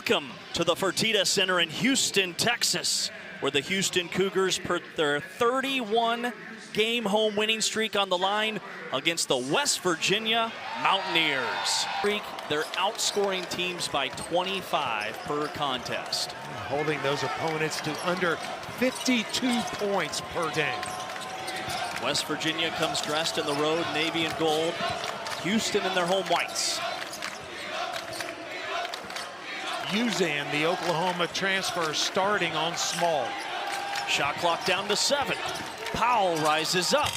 Welcome to the Fertitta Center in Houston, Texas, where the Houston Cougars put their 31-game home winning streak on the line against the West Virginia Mountaineers. They're outscoring teams by 25 per contest. Holding those opponents to under 52 points per game. West Virginia comes dressed in the road navy and gold. Houston in their home whites. Uzan, the Oklahoma transfer, starting on Small. Shot clock down to 7. Powell rises up.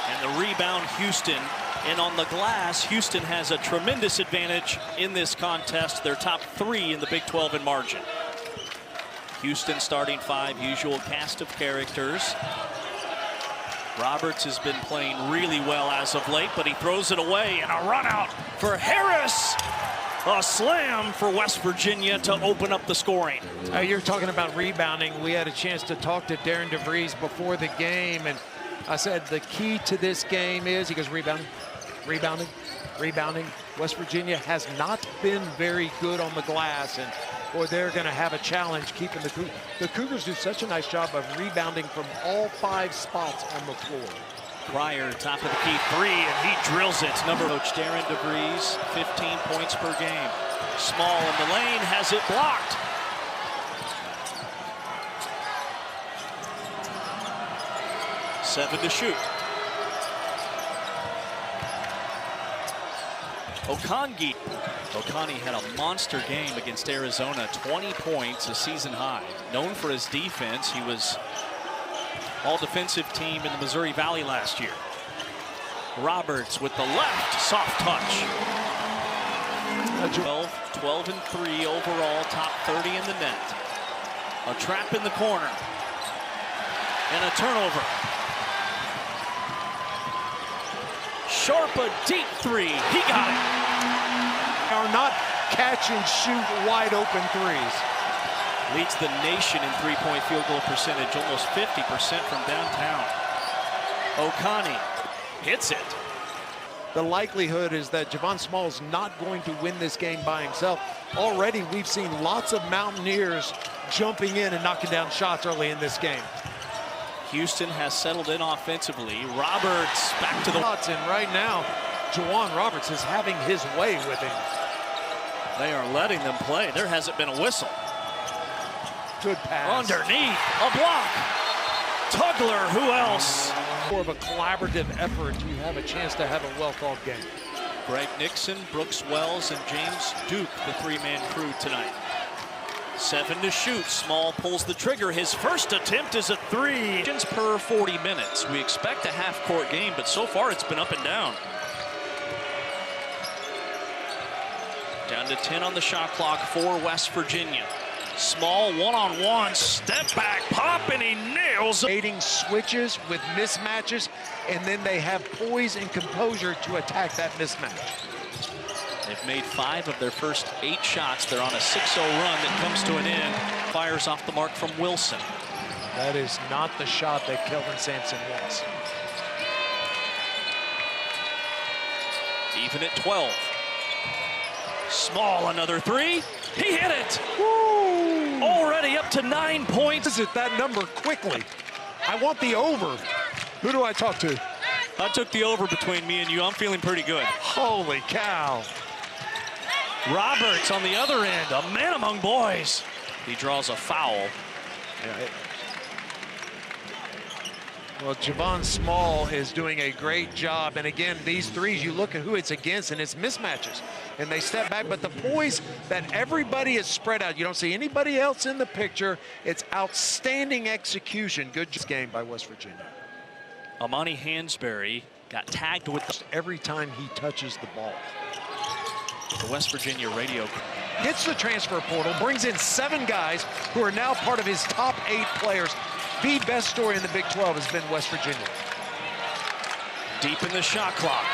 And the rebound, Houston. And on the glass, Houston has a tremendous advantage in this contest. They're top 3 in the Big 12 in margin. Houston starting 5, usual cast of characters. Roberts has been playing really well as of late, but he throws it away, and a run out for Harris. A slam for West Virginia to open up the scoring. You're talking about rebounding. We had a chance to talk to Darren DeVries before the game, and I said the key to this game is, he goes, rebounding, rebounding, rebounding. West Virginia has not been very good on the glass, and boy, they're going to have a challenge keeping the Cougars do such a nice job of rebounding from all 5 spots on the floor. Pryor, top of the key 3, and he drills it. Coach Darren DeVries, 15 points per game. Small in the lane, has it blocked. Seven to shoot. Okangi had a monster game against Arizona, 20 points, a season high. Known for his defense, he was all-defensive team in the Missouri Valley last year. Roberts with the left, soft touch. 12 and 3 overall, top 30 in the net. A trap in the corner. And a turnover. Sharp, a deep 3. He got it. Are not catch and shoot wide open threes. Leads the nation in three-point field goal percentage, almost 50% from downtown. Okangi hits it. The likelihood is that Javon Small's not going to win this game by himself. Already, we've seen lots of Mountaineers jumping in and knocking down shots early in this game. Houston has settled in offensively. Roberts back to the... And right now, J'Wan Roberts is having his way with him. They are letting them play. There hasn't been a whistle. Good pass. Underneath, a block. Tugler, who else? More of a collaborative effort. You have a chance to have a well-thought game. Greg Nixon, Brooks Wells, and James Duke, the 3-man crew tonight. 7 to shoot. Small pulls the trigger. His first attempt is a 3. Per 40 minutes. We expect a half-court game, but so far it's been up and down. Down to 10 on the shot clock for West Virginia. Small one-on-one, step back, pop, and he nails it. Creating switches with mismatches, and then they have poise and composure to attack that mismatch. They've made 5 of their first 8 shots. They're on a 6-0 run that comes to an end. Fires off the mark from Wilson. That is not the shot that Kelvin Sampson wants. Even at 12. Small, another 3. He hit it. Woo! Already up to 9 points. Visit that number quickly. I want the over. Who do I talk to? I took the over between me and you. I'm feeling pretty good. Holy cow. Roberts on the other end, a man among boys. He draws a foul. Well, Javon Small is doing a great job. And again, these threes, you look at who it's against, and it's mismatches. And they step back, but the poise that everybody is spread out. You don't see anybody else in the picture. It's outstanding execution. Good game by West Virginia. Amani Hansberry got tagged with every time he touches the ball. The West Virginia radio. Hits the transfer portal, brings in 7 guys who are now part of his top 8 players. The best story in the Big 12 has been West Virginia. Deep in the shot clock.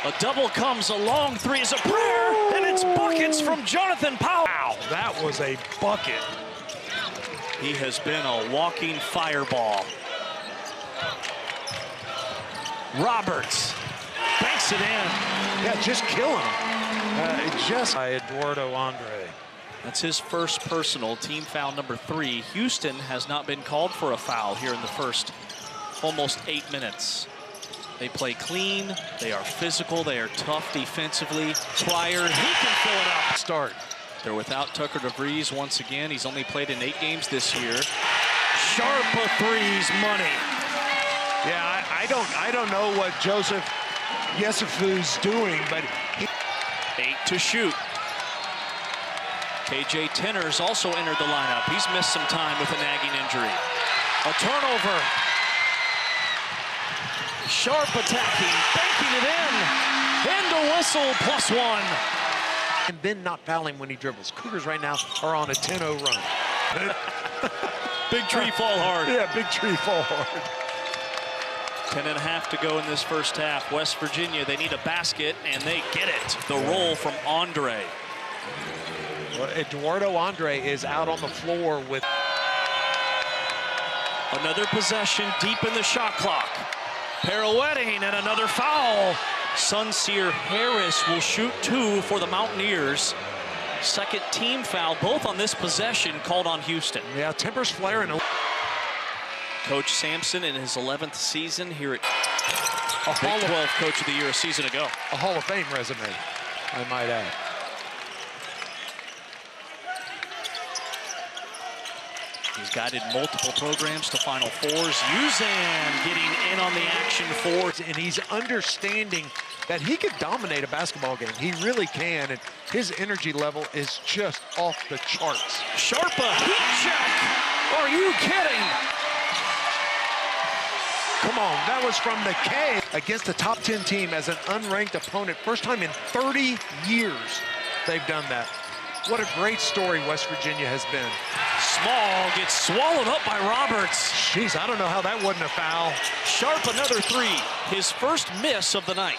A double comes, a long 3 is a prayer, and it's buckets from Jonathan Powell. Wow, that was a bucket. He has been a walking fireball. Roberts banks it in. Yeah, just kill him. Just by Eduardo Andre. That's his first personal, team foul number 3. Houston has not been called for a foul here in the first almost 8 minutes. They play clean, they are physical, they are tough defensively. Pryor, he can fill it up. Start. They're without Tucker DeVries once again. He's only played in 8 games this year. Sharpa threes, money. Yeah, I don't know what Joseph Yesufu's doing, but 8 to shoot. KJ Tenner's also entered the lineup. He's missed some time with a nagging injury. A turnover. Sharp attacking, banking it in. And a whistle, +1. And then not fouling when he dribbles. Cougars right now are on a 10-0 run. Big tree fall hard. Yeah, big tree fall hard. 10.5 to go in this first half. West Virginia, they need a basket, and they get it. The roll from Andre. Well, Eduardo Andre is out on the floor with another possession deep in the shot clock. Pirouetting and another foul. Sunseer Harris will shoot 2 for the Mountaineers. Second team foul, both on this possession, called on Houston. Yeah, tempers flaring. Coach Sampson in his 11th season here at Big 12 Coach of the Year a season ago. A Hall of Fame resume, I might add. He's guided multiple programs to Final Fours. Uzan getting in on the action for. And he's understanding that he could dominate a basketball game. He really can, and his energy level is just off the charts. Sharpa, heat check. Are you kidding? Come on, that was from the K against the top 10 team as an unranked opponent. First time in 30 years they've done that. What a great story West Virginia has been. Small gets swallowed up by Roberts. Jeez, I don't know how that wasn't a foul. Sharp, another 3. His first miss of the night.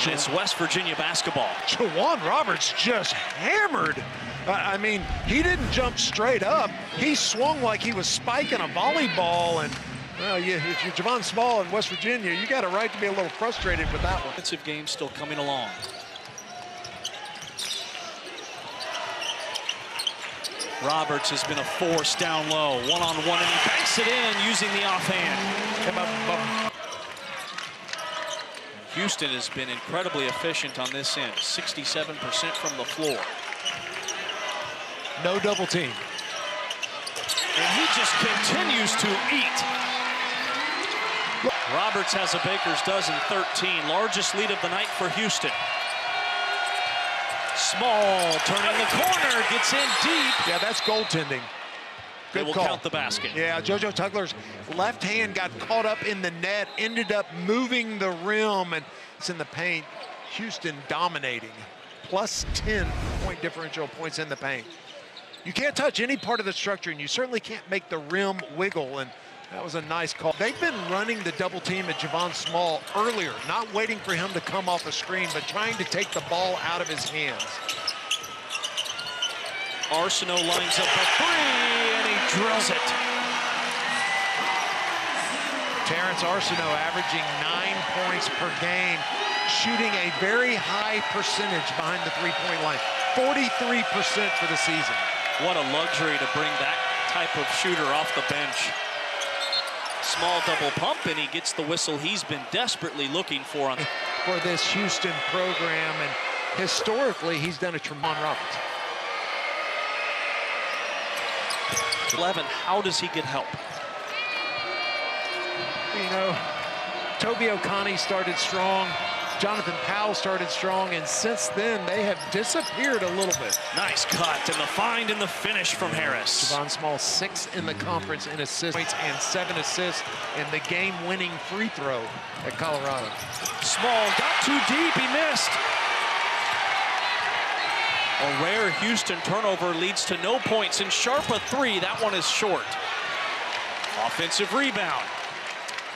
And it's West Virginia basketball. Jawan Roberts just hammered. I mean, he didn't jump straight up. He swung like he was spiking a volleyball. And well, if you're Javon Small in West Virginia, you got a right to be a little frustrated with that one. Offensive game still coming along. Roberts has been a force down low, one-on-one, and he banks it in using the offhand. Houston has been incredibly efficient on this end, 67% from the floor. No double team. And he just continues to eat. Roberts has a Baker's dozen, 13, largest lead of the night for Houston. Small, turning the corner, gets in deep. Yeah, that's goaltending. They Good will call. count the basket. Yeah, JoJo Tugler's left hand got caught up in the net, ended up moving the rim, and it's in the paint. Houston dominating. Plus 10 point differential points in the paint. You can't touch any part of the structure, and you certainly can't make the rim wiggle, and that was a nice call. They've been running the double team at Javon Small earlier, not waiting for him to come off a screen, but trying to take the ball out of his hands. Arsenault lines up a 3, and he drills it. Terrence Arsenault averaging 9 points per game, shooting a very high percentage behind the three-point line, 43% for the season. What a luxury to bring that type of shooter off the bench. Small double pump, and he gets the whistle he's been desperately looking for this Houston program, and historically he's done a tremendous Roberts. 11, how does he get help? You know, Toby Okani started strong, Jonathan Powell started strong, and since then they have disappeared a little bit. Nice cut, and the find and the finish from Harris. Javon Small, 6th in the conference in assists and 7 assists in the game-winning free throw at Colorado. Small got too deep, he missed. A rare Houston turnover leads to no points, and Sharpa 3, that one is short. Offensive rebound.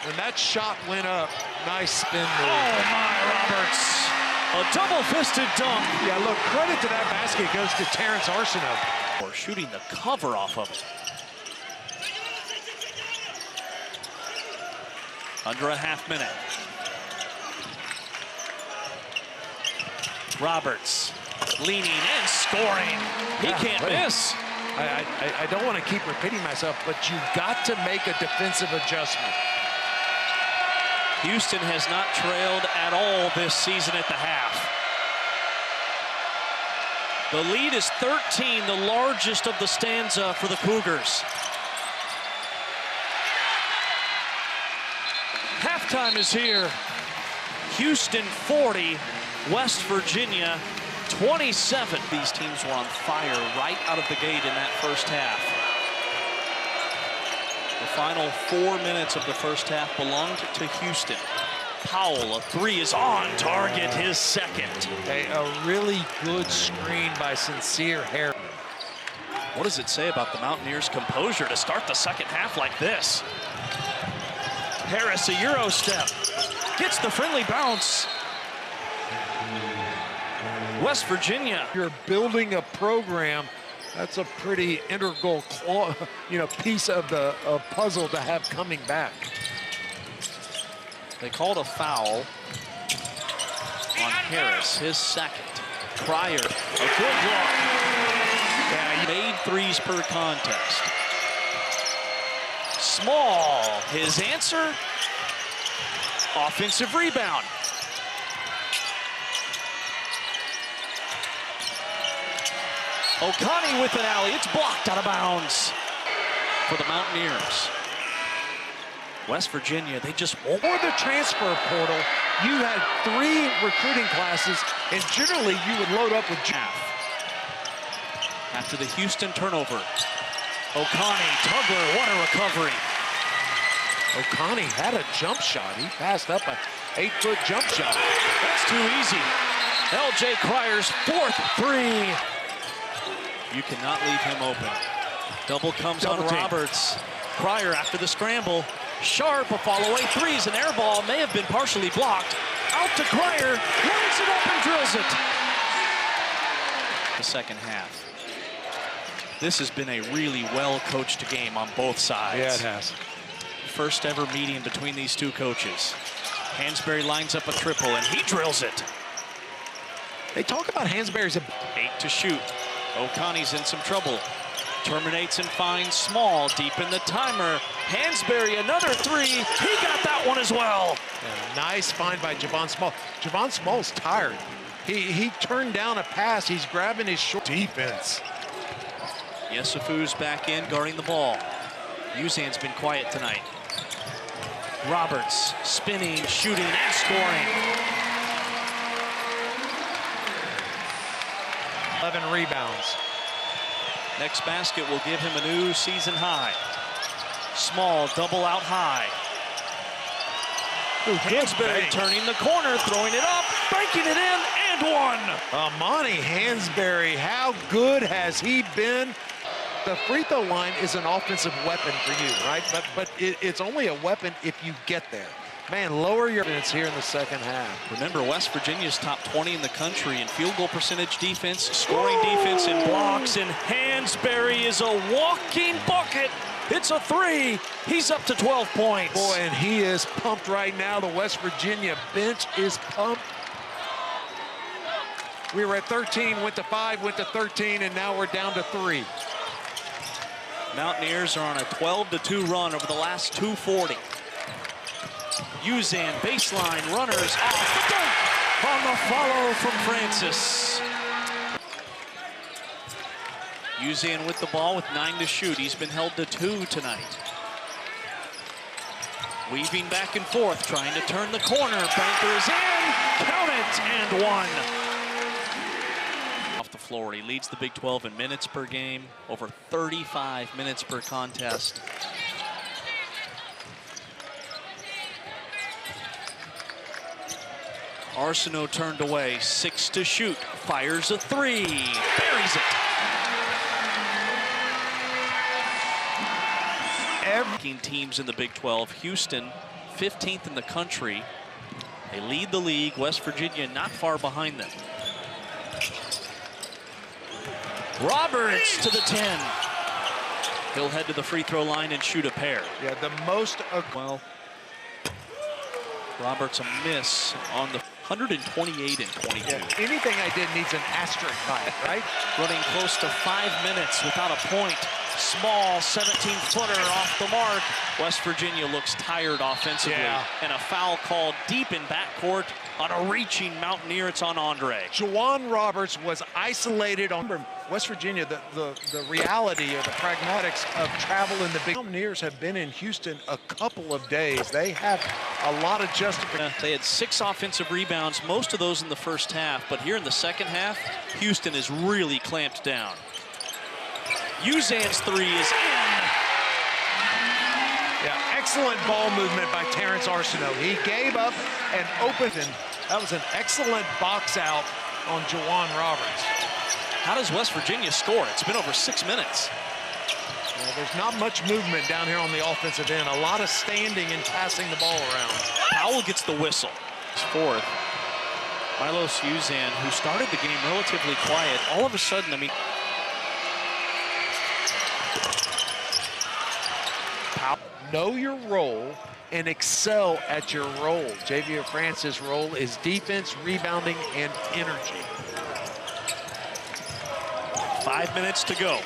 When that shot went up, nice spin move. Oh my, Roberts. A double-fisted dunk. Yeah, look, credit to that basket goes to Terrence Arsenault. Or shooting the cover off of it. Under a half minute. Roberts leaning and scoring. He can't miss. I don't want to keep repeating myself, but you've got to make a defensive adjustment. Houston has not trailed at all this season at the half. The lead is 13, the largest of the stanza for the Cougars. Halftime is here. Houston 40, West Virginia 27. These teams were on fire right out of the gate in that first half. The final 4 minutes of the first half belonged to Houston. Powell, a three is on target, his second. A really good screen by Sincere Harris. What does it say about the Mountaineers' composure to start the second half like this? Harris, a Euro step, gets the friendly bounce. West Virginia. You're building a program. That's a pretty integral, piece of the puzzle to have coming back. They called a foul on Harris, his second. Cryer, a good block. Yeah, he made threes per contest. Small, his answer. Offensive rebound. Okani with an alley. It's blocked out of bounds for the Mountaineers. West Virginia, they just won't. For the transfer portal, you had 3 recruiting classes, and generally you would load up with half. After the Houston turnover, Okani, Tugler, what a recovery. Okani had a jump shot. He passed up a 8-foot jump shot. That's too easy. L.J. Cryer's 4th three. You cannot leave him open. Double comes on Roberts. Cryer after the scramble. Sharp, a fall-away threes. An air ball may have been partially blocked. Out to Cryer, lines it up and drills it. The second half. This has been a really well-coached game on both sides. Yeah, it has. First ever meeting between these two coaches. Hansberry lines up a triple, and he drills it. They talk about Hansberry's 8 to shoot. Okani's in some trouble. Terminates and finds Small deep in the timer. Hansberry, another three. He got that one as well. Yeah, nice find by Javon Small. Javon Small's tired. He turned down a pass. He's grabbing his short defense. Yesufu's back in guarding the ball. Uzan's been quiet tonight. Roberts spinning, shooting, and scoring. 11 rebounds. Next basket will give him a new season high. Small double out high. Hansberry turning the corner, throwing it up, banking it in, and one. Amani Hansberry, how good has he been? The free throw line is an offensive weapon for you, right? But it's only a weapon if you get there. Man, lower your minutes here in the second half. Remember, West Virginia's top 20 in the country in field goal percentage defense, scoring defense, and blocks, and Hansberry is a walking bucket. It's a three. He's up to 12 points. Boy, and he is pumped right now. The West Virginia bench is pumped. We were at 13, went to 5, went to 13, and now we're down to 3. Mountaineers are on a 12-2 run over the last 240. Uzan, baseline, runners off the dunk on the follow from Francis. Uzan with the ball with 9 to shoot. He's been held to 2 tonight. Weaving back and forth, trying to turn the corner. Banker is in, count it, and one. Off the floor, he leads the Big 12 in minutes per game, over 35 minutes per contest. Arsenault turned away, 6 to shoot, fires a three, buries it. Every teams in the Big 12, Houston 15th in the country. They lead the league, West Virginia not far behind them. Roberts to the 10. He'll head to the free throw line and shoot a pair. Yeah, the most... Well, Roberts a miss on the 128 and 22. Yeah, anything I did needs an asterisk by it, right? Running close to 5 minutes without a point. Small 17-footer off the mark. West Virginia looks tired offensively. Yeah. And a foul called deep in backcourt on a reaching Mountaineer. It's on Andre. Juwan Roberts was isolated on West Virginia. The reality or the pragmatics of travel in the Big Mountaineers have been in Houston a couple of days. They have a lot of justification. They had 6 offensive rebounds, most of those in the first half. But here in the second half, Houston is really clamped down. Uzan's three is in. Yeah, excellent ball movement by Terrence Arsenault. He gave up and opened, and that was an excellent box out on Juwan Roberts. How does West Virginia score? It's been over 6 minutes. Well, there's not much movement down here on the offensive end. A lot of standing and passing the ball around. Powell gets the whistle. Fourth. Milos Uzan, who started the game relatively quiet, all of a sudden, I mean, know your role and excel at your role. Javier Francis' role is defense, rebounding, and energy. 5 minutes to go.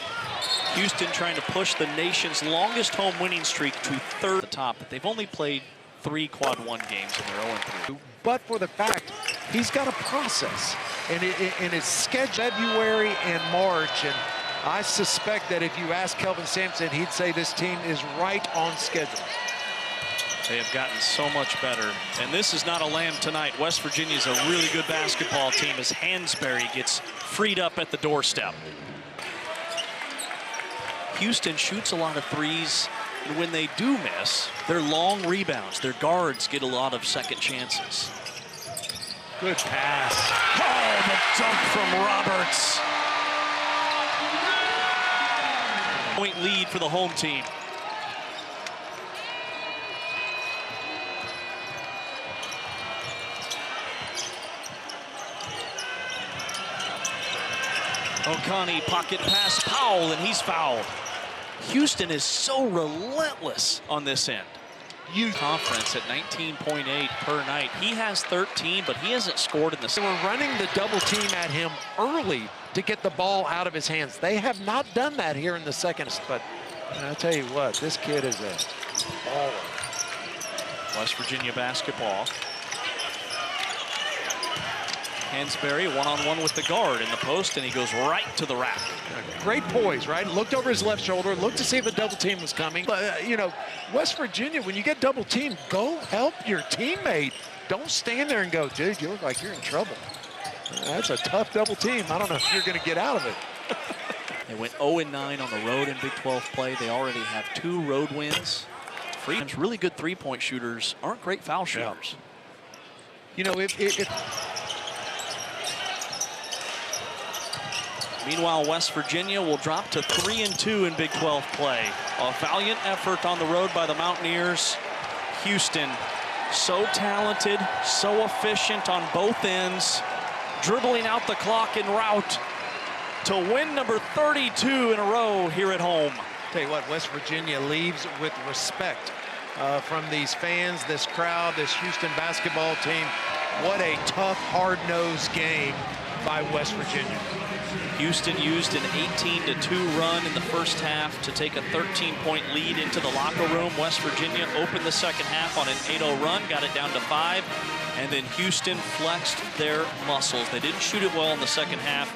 Houston trying to push the nation's longest home winning streak to third at the top, but they've only played 3 quad 1 games and they're 0-3. But for the fact he's got a process, and it's scheduled February and March, and I suspect that if you ask Kelvin Sampson, he'd say this team is right on schedule. They have gotten so much better. And this is not a lamb tonight. West Virginia's a really good basketball team as Hansberry gets freed up at the doorstep. Houston shoots a lot of threes, and when they do miss, they're long rebounds. Their guards get a lot of second chances. Good pass. Oh, the dunk from Roberts. Point lead for the home team. O'Connell pocket pass, Powell, and he's fouled. Houston is so relentless on this end. Conference at 19.8 per night. He has 13, but he hasn't scored in the. They were running the double team at him early to get the ball out of his hands. They have not done that here in the second, but I'll tell you what, this kid is a baller. West Virginia basketball. Hansberry one-on-one with the guard in the post, and he goes right to the rack. Great poise, right? Looked over his left shoulder, looked to see if a double team was coming. But, you know, West Virginia, when you get double teamed, go help your teammate. Don't stand there and go, dude, you look like you're in trouble. That's a tough double team. I don't know if you're going to get out of it. They went 0-9 on the road in Big 12 play. They already have 2 road wins. Really good three-point shooters aren't great foul shooters. You know, Meanwhile, West Virginia will drop to 3-2 in Big 12 play. A valiant effort on the road by the Mountaineers. Houston, so talented, so efficient on both ends, dribbling out the clock en route to win number 32 in a row here at home. Tell you what, West Virginia leaves with respect from these fans, this crowd, this Houston basketball team. What a tough, hard-nosed game by West Virginia. Houston used an 18-2 run in the first half to take a 13-point lead into the locker room. West Virginia opened the second half on an 8-0 run, got it down to 5, and then Houston flexed their muscles. They didn't shoot it well in the second half.